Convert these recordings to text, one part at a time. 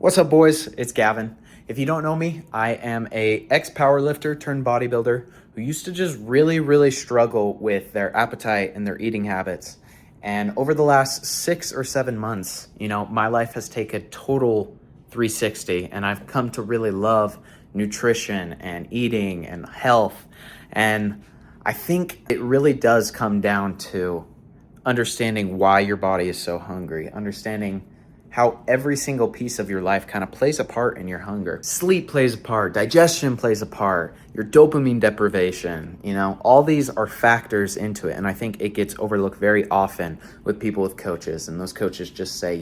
What's up, boys? It's Gavin. If you don't know me, I am a ex-powerlifter turned bodybuilder who used to just really struggle with their appetite and their eating habits. And over the last 6 or 7 months, my life has taken a total 360, and I've come to really love nutrition and eating and health. And I think it really does come down to understanding why your body is so hungry, understanding how every single piece of your life kind of plays a part in your hunger. Sleep plays a part, digestion plays a part, your dopamine deprivation, all these are factors into it. And I think it gets overlooked very often with people with coaches. And those coaches just say,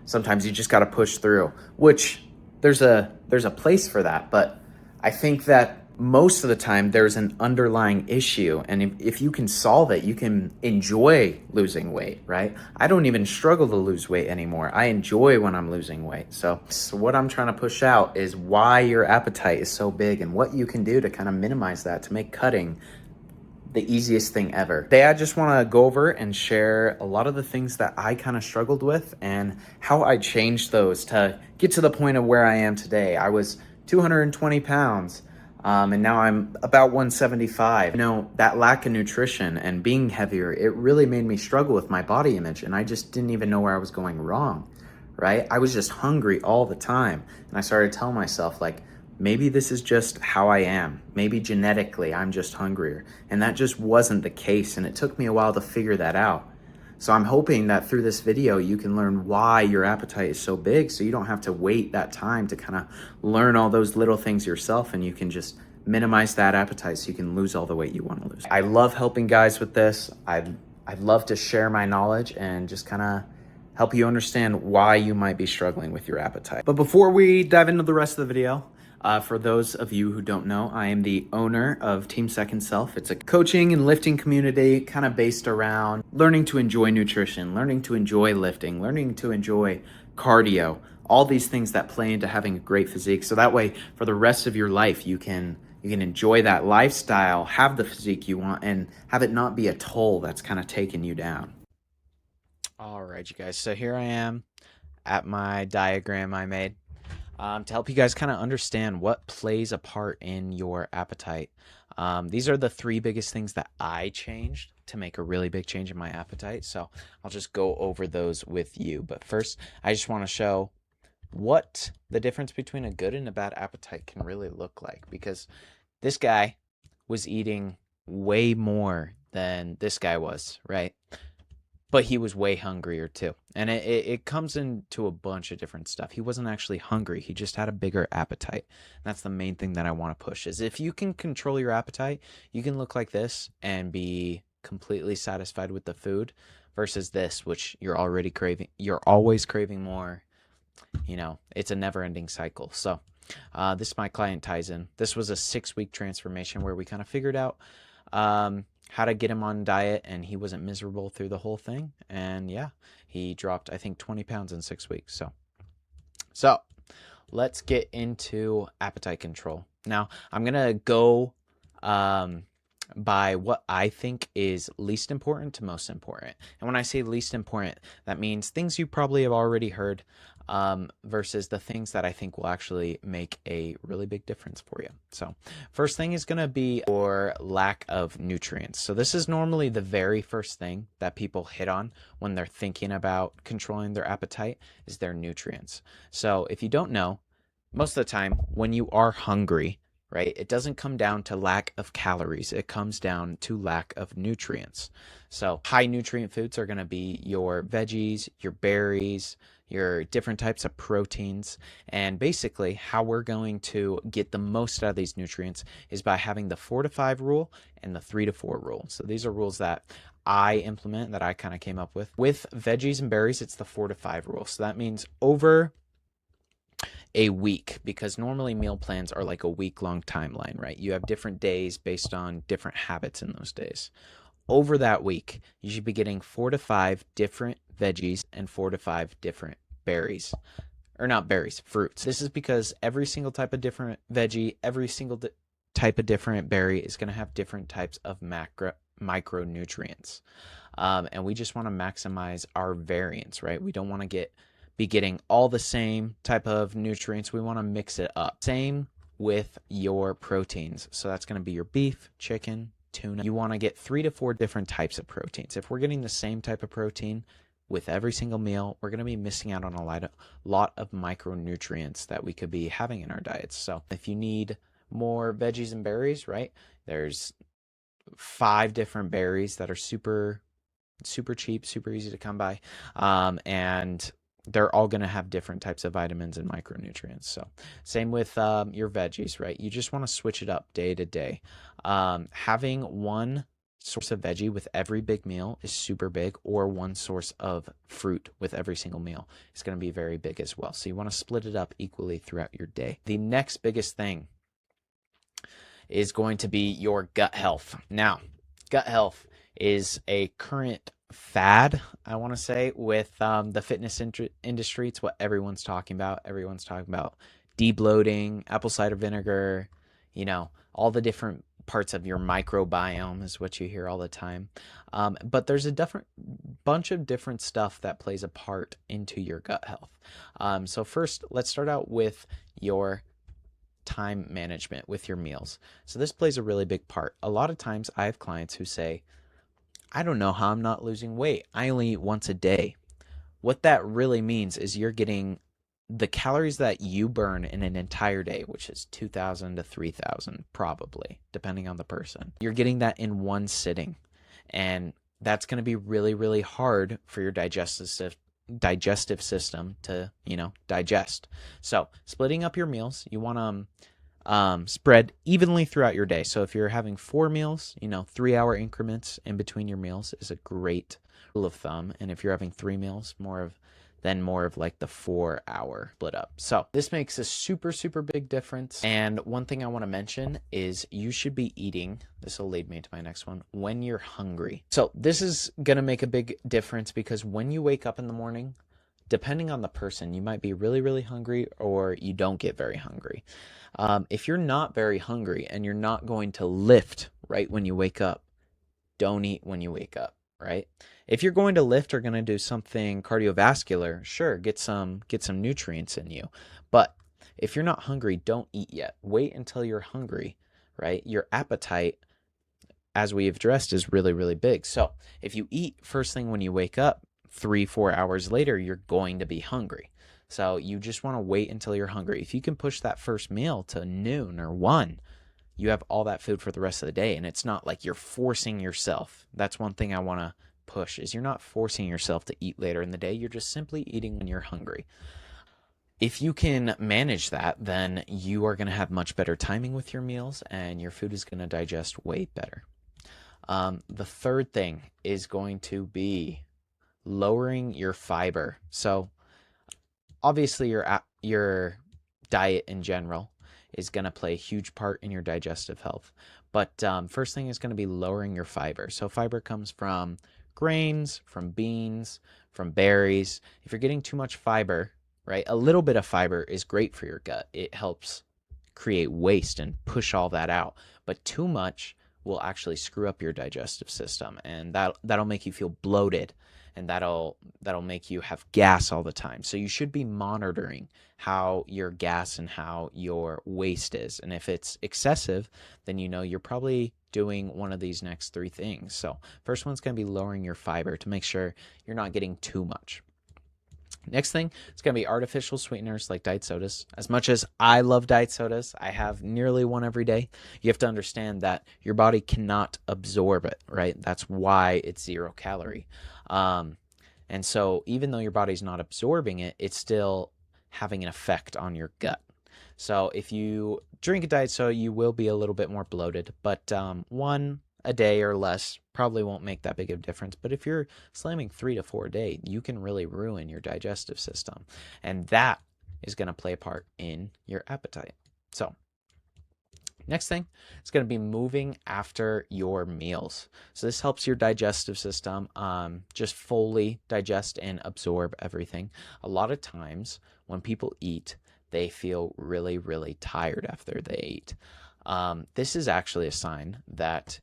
sometimes you just got to push through, which there's a place for that. But I think that most of the time there's an underlying issue, and if you can solve it, you can enjoy losing weight, right? I don't even struggle to lose weight anymore. I enjoy when I'm losing weight. So what I'm trying to push out is why your appetite is so big and what you can do to kind of minimize that, to make cutting the easiest thing ever. Today, I just want to go over and share a lot of the things that I kind of struggled with and how I changed those to get to the point of where I am today. I was 220 pounds. And now I'm about 175. That lack of nutrition and being heavier, it really made me struggle with my body image, and I just didn't even know where I was going wrong, right? I was just hungry all the time. And I started telling myself, like, maybe this is just how I am. Maybe genetically I'm just hungrier. And that just wasn't the case. And it took me a while to figure that out. So I'm hoping that through this video, you can learn why your appetite is so big, so you don't have to wait that time to kind of learn all those little things yourself, and you can just minimize that appetite so you can lose all the weight you want to lose. I love helping guys with this. I'd love to share my knowledge and just kind of help you understand why you might be struggling with your appetite. But before we dive into the rest of the video, for those of you who don't know, I am the owner of Team Second Self. It's a coaching and lifting community kind of based around learning to enjoy nutrition, learning to enjoy lifting, learning to enjoy cardio, all these things that play into having a great physique. So that way, for the rest of your life, you can enjoy that lifestyle, have the physique you want, and have it not be a toll that's kind of taking you down. All right, you guys. So here I am at my diagram I made. To help you guys kind of understand what plays a part in your appetite. These are the three biggest things that I changed to make a really big change in my appetite. So I'll just go over those with you. But first, I just want to show what the difference between a good and a bad appetite can really look like. Because this guy was eating way more than this guy was, right? But he was way hungrier too. And it comes into a bunch of different stuff. He wasn't actually hungry. He just had a bigger appetite. And that's the main thing that I want to push is if you can control your appetite, you can look like this and be completely satisfied with the food versus this, which you're already craving. You're always craving more. It's a never ending cycle. So this my client Tyson. This was a 6-week transformation where we kind of figured out how to get him on diet, and he wasn't miserable through the whole thing. And yeah, he dropped, I think, 20 pounds in 6 weeks. So let's get into appetite control. Now, I'm going to go by what I think is least important to most important. And when I say least important, that means things you probably have already heard versus the things that I think will actually make a really big difference for you. So first thing is going to be your lack of nutrients. So this is normally the very first thing that people hit on when they're thinking about controlling their appetite is their nutrients. So if you don't know, most of the time when you are hungry, right, it doesn't come down to lack of calories. It comes down to lack of nutrients. So high nutrient foods are going to be your veggies, your berries, your different types of proteins. And basically how we're going to get the most out of these nutrients is by having the 4-to-5 rule and the 3-to-4 rule. So these are rules that I implement, that I kind of came up with. With veggies and berries, it's the 4-to-5 rule. So that means over a week, because normally meal plans are like a week-long timeline, right? You have different days based on different habits in those days. Over that week, you should be getting 4 to 5 different veggies and 4 to 5 different berries. Or not berries, fruits. This is because every single type of different veggie, every single type of different berry is going to have different types of micronutrients. And we just want to maximize our variance, right? We don't want to get be getting all the same type of nutrients. We want to mix it up. Same with your proteins. So that's going to be your beef, chicken, tuna. You want to get 3 to 4 different types of proteins. If we're getting the same type of protein with every single meal, we're going to be missing out on a lot of micronutrients that we could be having in our diets. So if you need more veggies and berries, right? There's 5 different berries that are super cheap, super easy to come by. And they're all going to have different types of vitamins and micronutrients. So same with your veggies, right? You just want to switch it up day to day. Having one source of veggie with every big meal is super big, or one source of fruit with every single meal is going to be very big as well. So you want to split it up equally throughout your day. The next biggest thing is going to be your gut health. Now, gut health is a current fad, I want to say, with the fitness industry. It's what everyone's talking about. Everyone's talking about debloating, apple cider vinegar, all the different parts of your microbiome is what you hear all the time. But there's a bunch of different stuff that plays a part into your gut health. So first, let's start out with your time management with your meals. So this plays a really big part. A lot of times I have clients who say, I don't know how I'm not losing weight. I only eat once a day. What that really means is you're getting the calories that you burn in an entire day, which is 2,000 to 3,000 probably, depending on the person. You're getting that in one sitting. And that's going to be really, really hard for your digestive system to, digest. So splitting up your meals, you want to spread evenly throughout your day. So if you're having 4 meals, 3-hour increments in between your meals is a great rule of thumb. And if you're having 3 meals, more of like the 4-hour split up. So this makes a super, super big difference. And one thing I want to mention is you should be eating, this will lead me to my next one, when you're hungry. So this is going to make a big difference, because when you wake up in the morning, depending on the person, you might be really, really hungry, or you don't get very hungry. If you're not very hungry and you're not going to lift right when you wake up, don't eat when you wake up, right? If you're going to lift or going to do something cardiovascular, sure, get some nutrients in you. But if you're not hungry, don't eat yet. Wait until you're hungry, right? Your appetite, as we have addressed, is really, really big. So if you eat first thing when you wake up, 3-4 hours later, you're going to be hungry. So you just want to wait until you're hungry. If you can push that first meal to noon or 1, you have all that food for the rest of the day. And it's not like you're forcing yourself. That's one thing I want to push, is you're not forcing yourself to eat later in the day. You're just simply eating when you're hungry. If you can manage that, then you are going to have much better timing with your meals, and your food is going to digest way better. The third thing is going to be lowering your fiber. So obviously your diet in general is going to play a huge part in your digestive health. But first thing is going to be lowering your fiber. So fiber comes from grains, from beans, from berries. If you're getting too much fiber, right, a little bit of fiber is great for your gut. It helps create waste and push all that out. But too much will actually screw up your digestive system, and that'll make you feel bloated, and that'll make you have gas all the time. So you should be monitoring how your gas and how your waste is. And if it's excessive, then you're probably doing one of these next 3 things. So first one's going to be lowering your fiber to make sure you're not getting too much. Next thing, it's going to be artificial sweeteners like diet sodas. As much as I love diet sodas, I have nearly one every day. You have to understand that your body cannot absorb it, right? That's why it's 0 calorie. And so even though your body's not absorbing it, it's still having an effect on your gut. So if you drink a diet soda, you will be a little bit more bloated, but 1 a day or less probably won't make that big of a difference. But if you're slamming 3 to 4 a day, you can really ruin your digestive system. And that is going to play a part in your appetite. So next thing is going to be moving after your meals. So this helps your digestive system just fully digest and absorb everything. A lot of times when people eat, they feel really, really tired after they eat. This is actually a sign that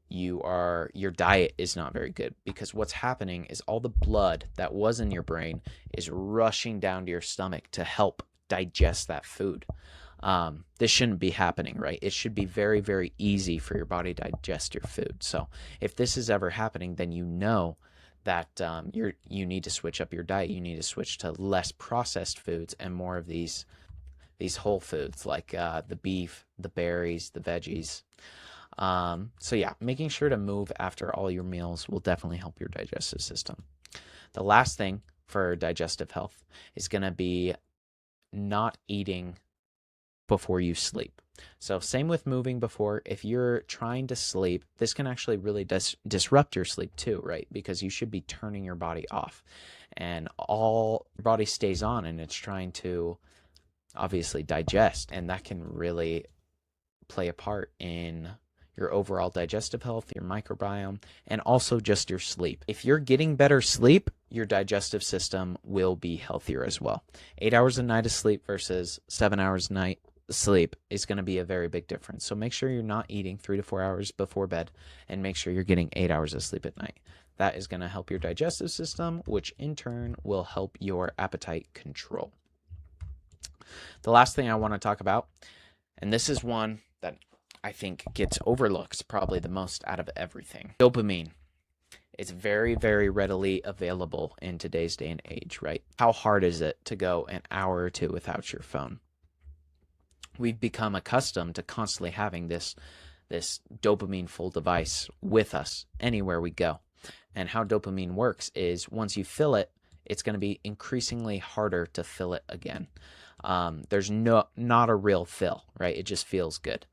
your diet is not very good, because what's happening is all the blood that was in your brain is rushing down to your stomach to help digest that food. This shouldn't be happening, right? It should be very, very easy for your body to digest your food. So if this is ever happening, then you know that you need to switch up your diet. You need to switch to less processed foods and more of these whole foods, like the beef, the berries, the veggies. So yeah, making sure to move after all your meals will definitely help your digestive system. The last thing for digestive health is going to be not eating before you sleep. So same with moving before. If you're trying to sleep, this can actually really disrupt your sleep too, right? Because you should be turning your body off, and all your body stays on, and it's trying to obviously digest, and that can really play a part in your overall digestive health, your microbiome, and also just your sleep. If you're getting better sleep, your digestive system will be healthier as well. 8 hours a night of sleep versus 7 hours a night sleep is going to be a very big difference. So make sure you're not eating 3 to 4 hours before bed, and make sure you're getting 8 hours of sleep at night. That is going to help your digestive system, which in turn will help your appetite control. The last thing I want to talk about, and this is one that I think gets overlooked probably the most out of everything. Dopamine. It's very, very readily available in today's day and age, right? How hard is it to go an hour or two without your phone? We've become accustomed to constantly having this dopamine full device with us anywhere we go. And how dopamine works is once you fill it, it's going to be increasingly harder to fill it again. There's not a real fill, right? It just feels good.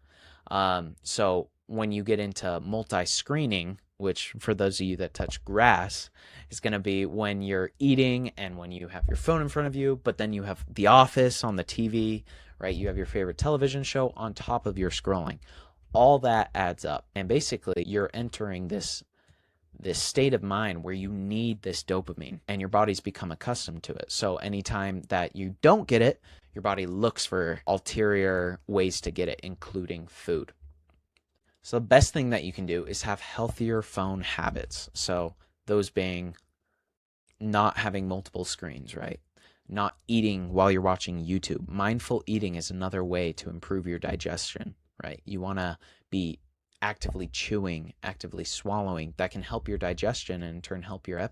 So when you get into multi-screening, which for those of you that touch grass, is going to be when you're eating and when you have your phone in front of you, but then you have The Office on the TV, right? You have your favorite television show on top of your scrolling. All that adds up. And basically you're entering this state of mind where you need this dopamine, and your body's become accustomed to it. So anytime that you don't get it, your body looks for ulterior ways to get it, including food. So the best thing that you can do is have healthier phone habits. So those being not having multiple screens, right? Not eating while you're watching YouTube. Mindful eating is another way to improve your digestion, right? You want to be actively chewing, actively swallowing. That can help your digestion and in turn help your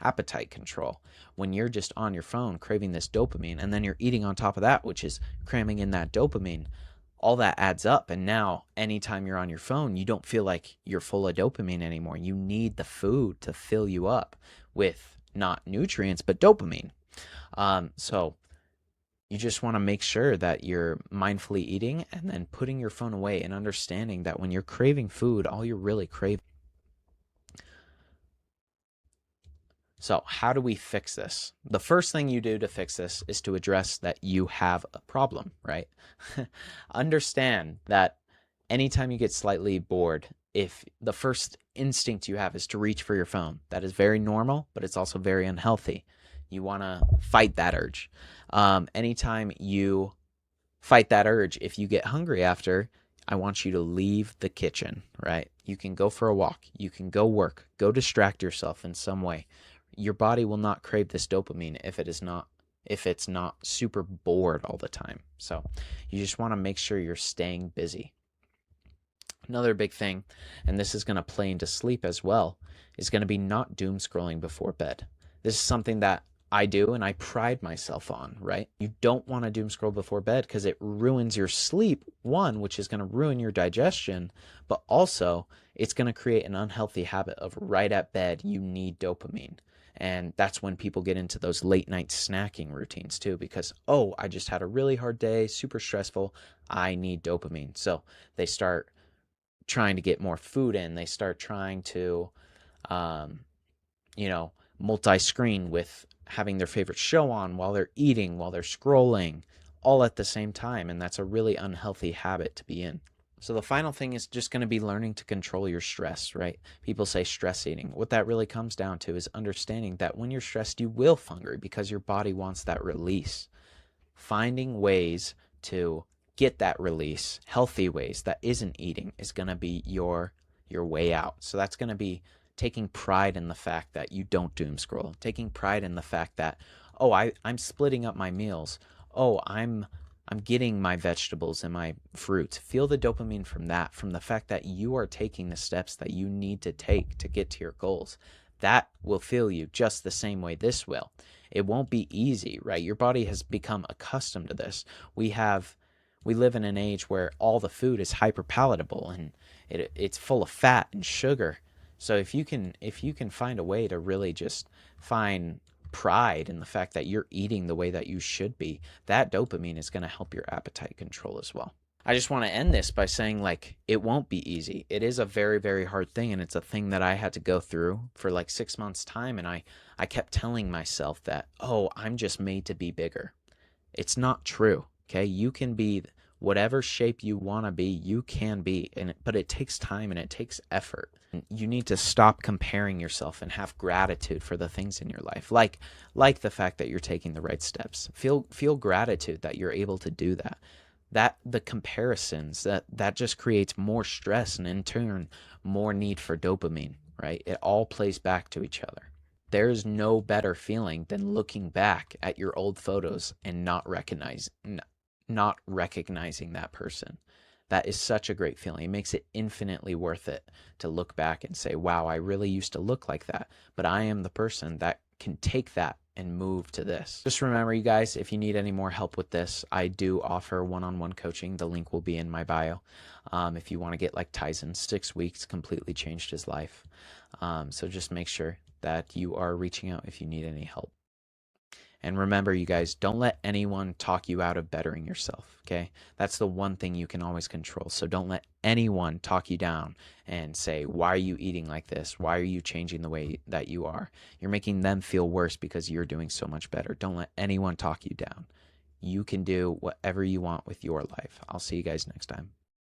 appetite control. When you're just on your phone craving this dopamine, and then you're eating on top of that, which is cramming in that dopamine, all that adds up. And now anytime you're on your phone, you don't feel like you're full of dopamine anymore. You need the food to fill you up with not nutrients, but dopamine. So you just want to make sure that you're mindfully eating and then putting your phone away, and understanding that when you're craving food, all you're really craving. So how do we fix this? The first thing you do to fix this is to address that you have a problem, right? Understand that anytime you get slightly bored, if the first instinct you have is to reach for your phone, that is very normal, but it's also very unhealthy. You want to fight that urge. Anytime you fight that urge, if you get hungry after, I want you to leave the kitchen, right? You can go for a walk. You can go work. Go distract yourself in some way. Your body will not crave this dopamine if it's not super bored all the time. So you just want to make sure you're staying busy. Another big thing, and this is going to play into sleep as well, is going to be not doom scrolling before bed. This is something that I do and I pride myself on, right? You don't want to doom scroll before bed because it ruins your sleep, one, which is going to ruin your digestion, but also it's going to create an unhealthy habit of right at bed, you need dopamine. And that's when people get into those late night snacking routines too, because, oh, I just had a really hard day, super stressful, I need dopamine. So they start trying to get more food in. They start trying to, multi-screen with having their favorite show on while they're eating, while they're scrolling, all at the same time. And that's a really unhealthy habit to be in. So the final thing is just going to be learning to control your stress, right? People say stress eating. What that really comes down to is understanding that when you're stressed, you will feel hungry because your body wants that release. Finding ways to get that release, healthy ways that isn't eating, is going to be your your way out. So that's going to be taking pride in the fact that you don't doom scroll, taking pride in the fact that, oh, I'm splitting up my meals. Oh, I'm getting my vegetables and my fruits. Feel the dopamine from that, from the fact that you are taking the steps that you need to take to get to your goals. That will feel you just the same way this will. It won't be easy, right? Your body has become accustomed to this. We live in an age where all the food is hyper palatable and it's full of fat and sugar. So if you can find a way to really just find pride in the fact that you're eating the way that you should be, that dopamine is going to help your appetite control as well. I just want to end this by saying, like, it won't be easy. It is a very, very hard thing, and it's a thing that I had to go through for like 6 months' time, and I kept telling myself that, oh, I'm just made to be bigger. It's not true, okay? You can be whatever shape you want to be, you can be, but it takes time and it takes effort. You need to stop comparing yourself and have gratitude for the things in your life, like the fact that you're taking the right steps. Feel gratitude that you're able to do that. That the comparisons that just creates more stress and in turn more need for dopamine, right? It all plays back to each other. There's no better feeling than looking back at your old photos and not recognizing that person. That is such a great feeling. It makes it infinitely worth it to look back and say, wow, I really used to look like that, but I am the person that can take that and move to this. Just remember, you guys, if you need any more help with this, I do offer one-on-one coaching. The link will be in my bio. If you want to get like Tyson, 6 weeks completely changed his life. So just make sure that you are reaching out if you need any help. And remember, you guys, don't let anyone talk you out of bettering yourself, okay? That's the one thing you can always control. So don't let anyone talk you down and say, why are you eating like this? Why are you changing the way that you are? You're making them feel worse because you're doing so much better. Don't let anyone talk you down. You can do whatever you want with your life. I'll see you guys next time.